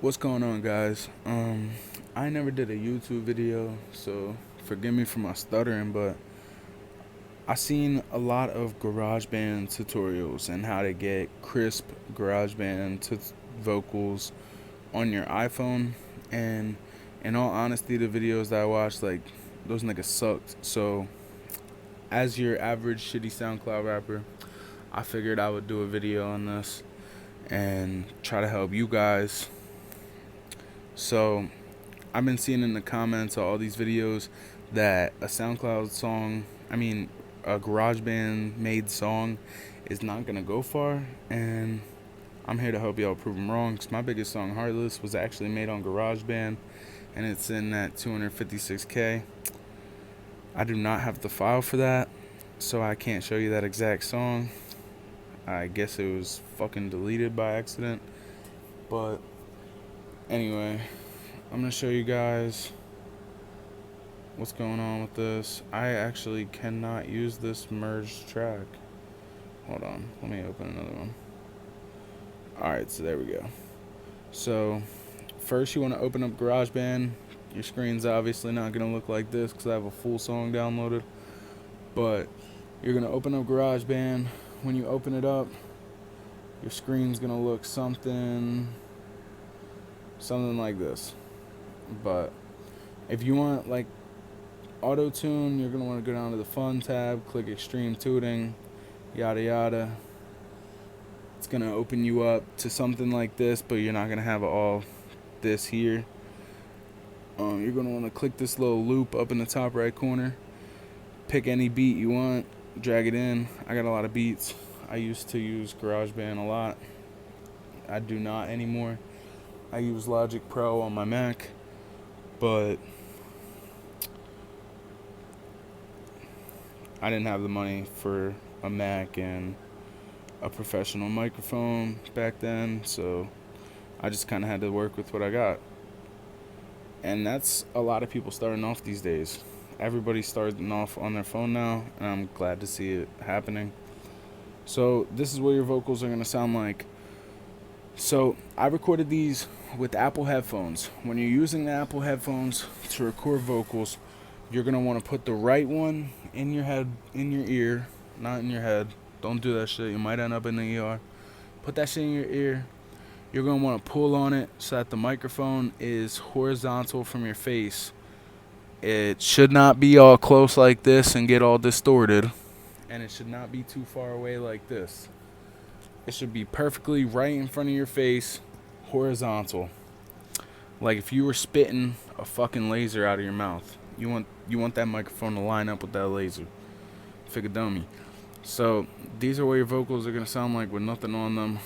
What's going on, guys? I never did a YouTube video, so forgive me for my stuttering, but I seen a lot of GarageBand tutorials and how to get crisp GarageBand vocals on your iPhone. And in all honesty, the videos that I watched, like, those niggas sucked. So, as your average shitty SoundCloud rapper, I figured I would do a video on this and try to help you guys. So, I've been seeing in the comments of all these videos that a SoundCloud song, a GarageBand made song, is not gonna go far, and I'm here to help y'all prove them wrong. Cause my biggest song, Heartless, was actually made on GarageBand, and it's in that 256K. I do not have the file for that, so I can't show you that exact song. I guess it was fucking deleted by accident, but anyway, I'm gonna show you guys what's going on with this. I actually cannot use this merged track. Hold on, let me open another one. Alright, so there we go. So first you want to open up GarageBand. Your screen's obviously not going to look like this because I have a full song downloaded, but you're going to open up GarageBand. When you open it up, your screen's going to look something like this. But if you want like auto tune, you're going to want to go down to the fun tab, click extreme tuning, yada yada. It's going to open you up to something like this, but you're not going to have all this here. You're going to want to click this little loop up in the top right corner, pick any beat you want, drag it in. I got a lot of beats. I used to use GarageBand a lot. I do not anymore. I use Logic Pro on my Mac, but I didn't have the money for a Mac and a professional microphone back then, so I just kind of had to work with what I got. And that's a lot of people starting off these days. Everybody's starting off on their phone now, and I'm glad to see it happening. So this is what your vocals are going to sound like. So I recorded these with Apple headphones. When you're using the Apple headphones to record vocals, you're going to want to put the right one in your head, in your ear, not in your head. Don't do that shit. You might end up in the ER. Put that shit in your ear. You're going to want to pull on it so that the microphone is horizontal from your face. It should not be all close like this and get all distorted. And it should not be too far away like this. It should be perfectly right in front of your face, horizontal. Like if you were spitting a fucking laser out of your mouth. You want that microphone to line up with that laser. Figure dummy. So these are what your vocals are going to sound like with nothing on them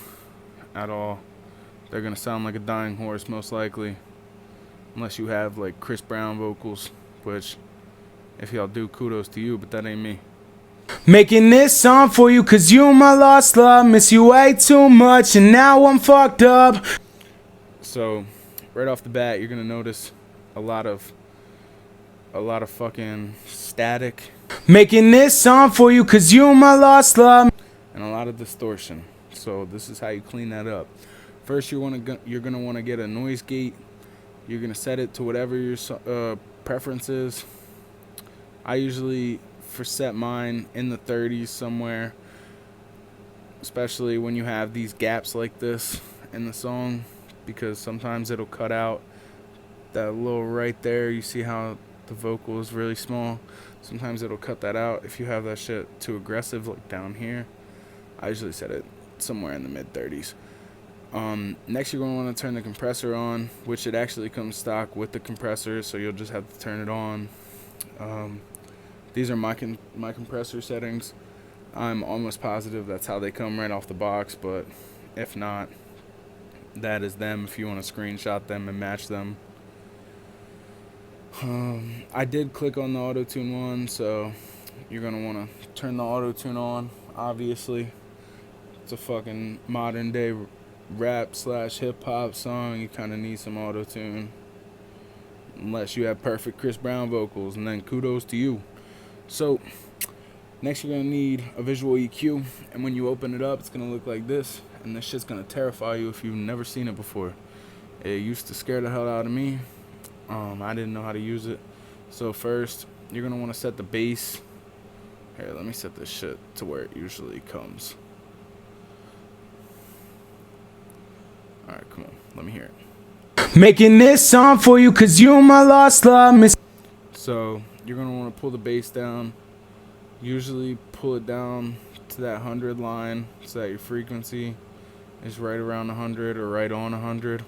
at all. They're going to sound like a dying horse, most likely. Unless you have, like, Chris Brown vocals. Which, if y'all do, kudos to you, but that ain't me. Making this song for you, cause you my lost love. Miss you way too much, and now I'm fucked up. So, right off the bat, you're going to notice a lot of fucking static. Making this song for you, cause you my lost love. And a lot of distortion. So, this is how you clean that up. First, you're gonna want to get a noise gate. You're gonna set it to whatever your preference is. I usually set mine in the 30s somewhere, especially when you have these gaps like this in the song, because sometimes it'll cut out that little right there. You see how the vocal is really small. Sometimes it'll cut that out if you have that shit too aggressive, like down here. I usually set it somewhere in the mid 30s. Next, you're going to want to turn the compressor on, which it actually comes stock with the compressor, so you'll just have to turn it on. These are my compressor settings. I'm almost positive that's how they come right off the box, but if not, that is them if you want to screenshot them and match them. I did click on the auto-tune one, so you're going to want to turn the auto-tune on, obviously. It's a fucking modern day rap / hip hop song. You kind of need some auto tune, unless you have perfect Chris Brown vocals, and then kudos to you. So next, you're gonna need a visual EQ, and when you open it up, it's gonna look like this, and this shit's gonna terrify you if you've never seen it before. It used to scare the hell out of me. I didn't know how to use it. So first, you're gonna want to set the bass. Here, let me set this shit to where it usually comes. Alright, come on, let me hear it. Making this song for you cause you my lost love miss. So you're gonna want to pull the bass down. Usually pull it down to that 100 line so that your frequency is right around 100 or right on 100.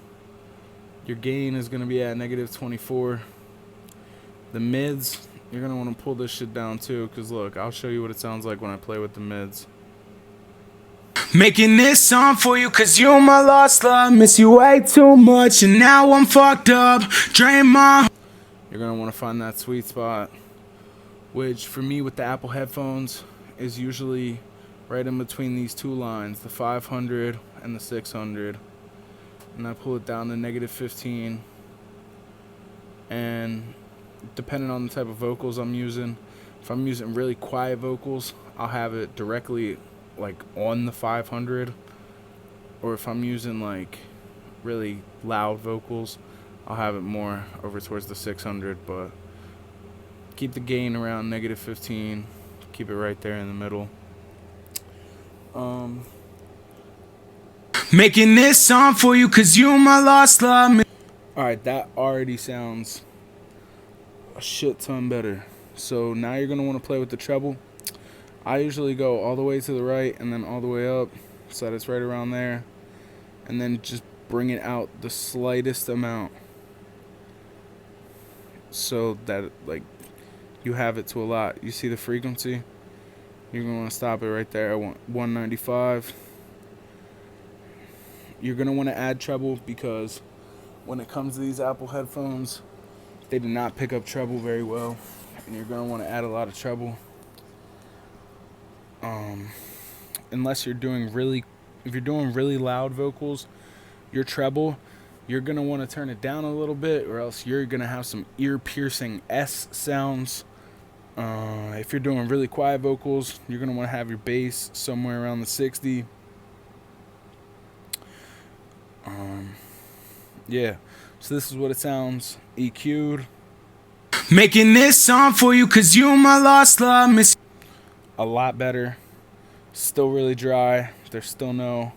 Your gain is gonna be at -24. The mids, you're gonna want to pull this shit down too, cause look, I'll show you what it sounds like when I play with the mids. Making this song for you cause you my lost love. Miss you way too much and now I'm fucked up. Drain my. You're gonna want to find that sweet spot, which for me with the Apple headphones is usually right in between these two lines, the 500 and the 600. And I pull it down to -15. And depending on the type of vocals I'm using, if I'm using really quiet vocals, I'll have it directly like on the 500. Or if I'm using like really loud vocals, I'll have it more over towards the 600. But keep the gain around -15. Keep it right there in the middle. Making this song for you cause you my lost love. Alright, that already sounds a shit ton better. So now you're going to want to play with the treble. I usually go all the way to the right and then all the way up so that it's right around there. And then just bring it out the slightest amount so that like you have it to a lot. You see the frequency? You're going to want to stop it right there at 195. You're going to want to add treble because when it comes to these Apple headphones, they do not pick up treble very well, and you're going to want to add a lot of treble. Unless you're doing if you're doing really loud vocals, your treble, you're going to want to turn it down a little bit, or else you're going to have some ear-piercing S sounds. If you're doing really quiet vocals, you're going to want to have your bass somewhere around the 60. Yeah, so this is what it sounds EQ'd. Making this song for you cause you my lost love. Miss A lot better. Still really dry. There's still no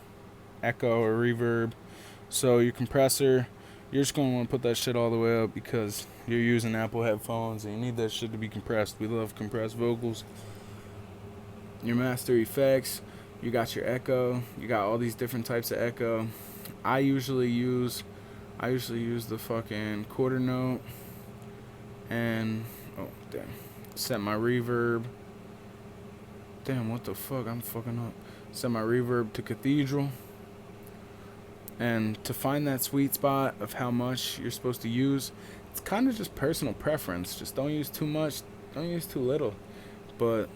echo or reverb. So your compressor, you're just going to want to put that shit all the way up because you're using Apple headphones and you need that shit to be compressed. We love compressed vocals. Your master effects, you got your echo. You got all these different types of echo. I usually use the fucking quarter note and set my reverb. Damn, what the fuck? I'm fucking up. Set my reverb to cathedral. And to find that sweet spot of how much you're supposed to use, it's kind of just personal preference. Just don't use too much, don't use too little. But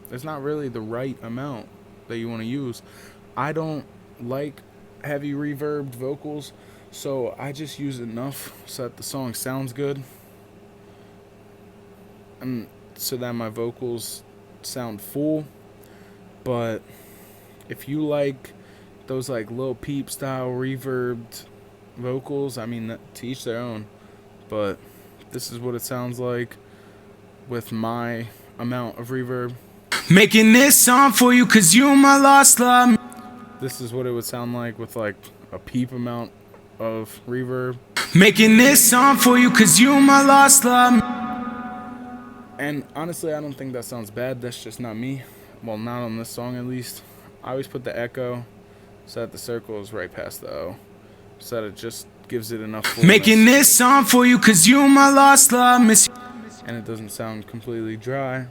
there's not really the right amount that you want to use. I don't like heavy reverbed vocals, so I just use enough so that the song sounds good, and so that my vocals sound full. But if you like those like Lil Peep style reverbed vocals, I mean, to each their own. But this is what it sounds like with my amount of reverb. making this song for you cause you my lost love. This is what it would sound like with like a Peep amount of reverb. Making this song for you cause you my lost love. And honestly, I don't think that sounds bad. That's just not me. Well, not on this song at least. I always put the echo so that the circle is right past the O, so that it just gives it enough fullness. Making this song for you cause you my lost love. Miss and it doesn't sound completely dry.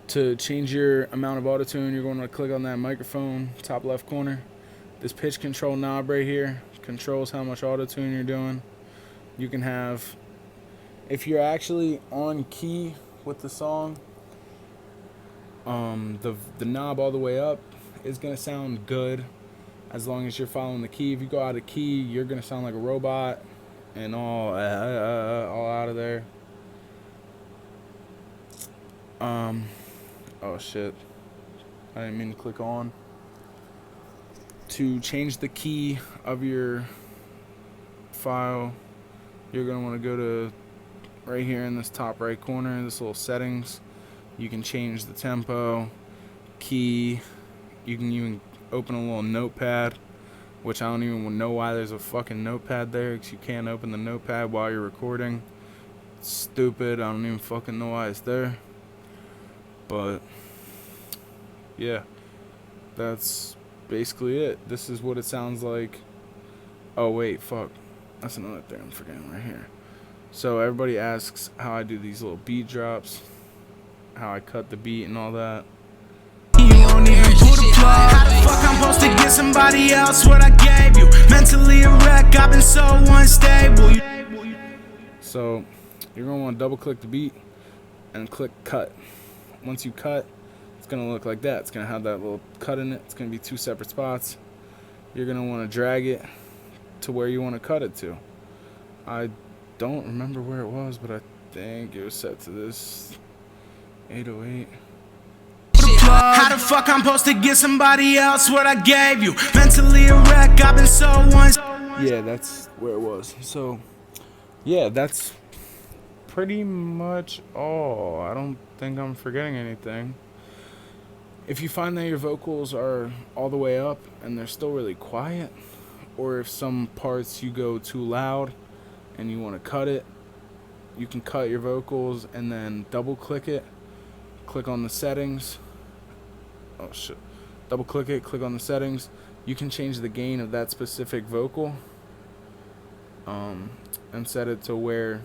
To change your amount of autotune, you're going to click on that microphone, top left corner. This pitch control knob right here controls how much autotune you're doing. You can have, if you're actually on key with the song, the knob all the way up is going to sound good as long as you're following the key. If you go out of key, you're going to sound like a robot and all out of there. Oh shit. I didn't mean to click on. To change the key of your file, you're going to want to go to right here in this top right corner, this little settings. You can change the tempo, key. You can even open a little notepad, which I don't even know why there's a fucking notepad there, because you can't open the notepad while you're recording. It's stupid. I don't even fucking know why it's there. But yeah, that's basically it. This is what it sounds like. Oh wait, fuck, that's another thing I'm forgetting right here. So everybody asks how I do these little beat drops, how I cut the beat and all that. You don't even pull the plug. How the fuck I'm supposed to get somebody else what I gave you? Mentally a wreck, I've been so unstable. So you're gonna want to double click the beat and click cut. Once you cut, it's gonna look like that. It's gonna have that little cut in it. It's gonna be two separate spots. You're gonna want to drag it to where you want to cut it to. I don't remember where it was, but I think it was set to this 808. How the fuck I'm supposed to get somebody else what I gave you? Mentally a wreck, I've been so Yeah, that's where it was. So yeah, that's pretty much all. I don't think I'm forgetting anything. If you find that your vocals are all the way up and they're still really quiet, or if some parts you go too loud and you want to cut it, you can cut your vocals and then double click it, click on the settings. Oh shit. Double click it, click on the settings. You can change the gain of that specific vocal and set it to where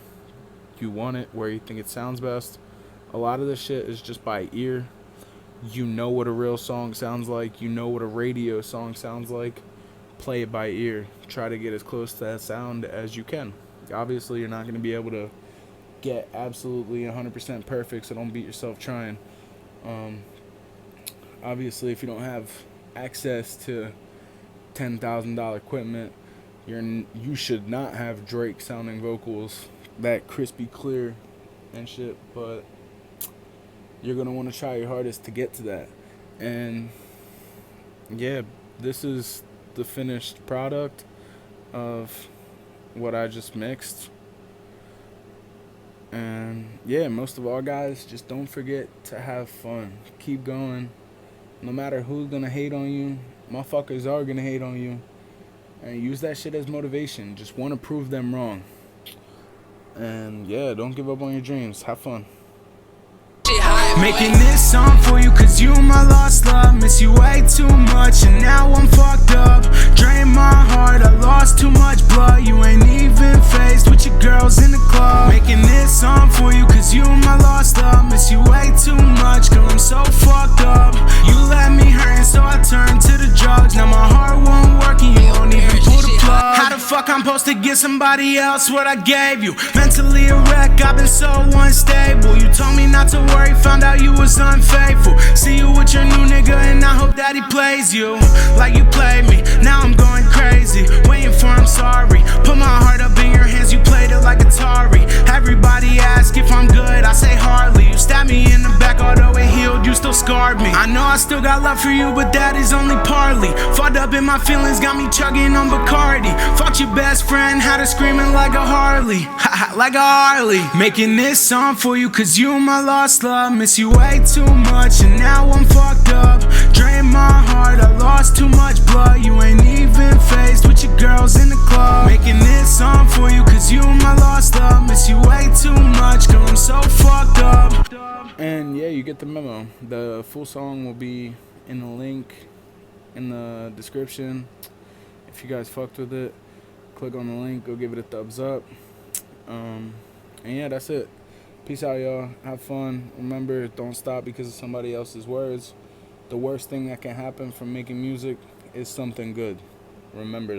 you want it, where you think it sounds best. A lot of this shit is just by ear. You know what a real song sounds like. You know what a radio song sounds like. Play it by ear. Try to get as close to that sound as you can. Obviously, you're not going to be able to get absolutely 100% perfect, so don't beat yourself trying. Obviously, if you don't have access to $10,000 equipment, you should not have Drake sounding vocals that crispy clear and shit, but you're going to want to try your hardest to get to that. And yeah, this is the finished product of what I just mixed. And yeah, most of all, guys, just don't forget to have fun. Keep going. No matter who's gonna hate on you, motherfuckers are gonna hate on you. And use that shit as motivation. Just want to prove them wrong. And yeah, don't give up on your dreams. Have fun. Making this song for you cause you my lost love. Miss you way too much and now I'm fucked up. Drain my heart, I lost too much blood. You ain't even faced with your girls in the club. Making this song for you cause you my lost love. Miss you way too much girl, I'm so fucked up. You let me hurt so I turned to the drugs. Now my heart won't work and you don't even pull the plug. How the fuck I'm supposed to get somebody else what I gave you? Mentally a wreck, I've been so unstable. You told me not to worry, found out you was unfaithful. See you with your new nigga and I hope that he plays you like you played me. Now I'm going crazy, waiting for I'm sorry. Put my heart up in your hands, you played it like Atari. Everybody ask if I'm good, I say hardly. You stabbed me in the back, although it healed, you still scarred me. I know I still got love for you, but that is only partly. Fucked up in my feelings, got me chugging on Bacardi. Fucked your best friend, had her screaming like a Harley. Like a Harley. Making this song for you cause you my lost love. Miss you way too much and now I'm fucked up. Drain my heart, I lost too much blood. You ain't even faced with your girls in the club. Making this song for you cause you my lost love. Miss you way too much girl, I'm so fucked up. And yeah, you get the memo. The full song will be in the link in the description. If you guys fucked with it, click on the link, go give it a thumbs up. And yeah, that's it. Peace out, y'all. Have fun. Remember, don't stop because of somebody else's words. The worst thing that can happen from making music is something good. Remember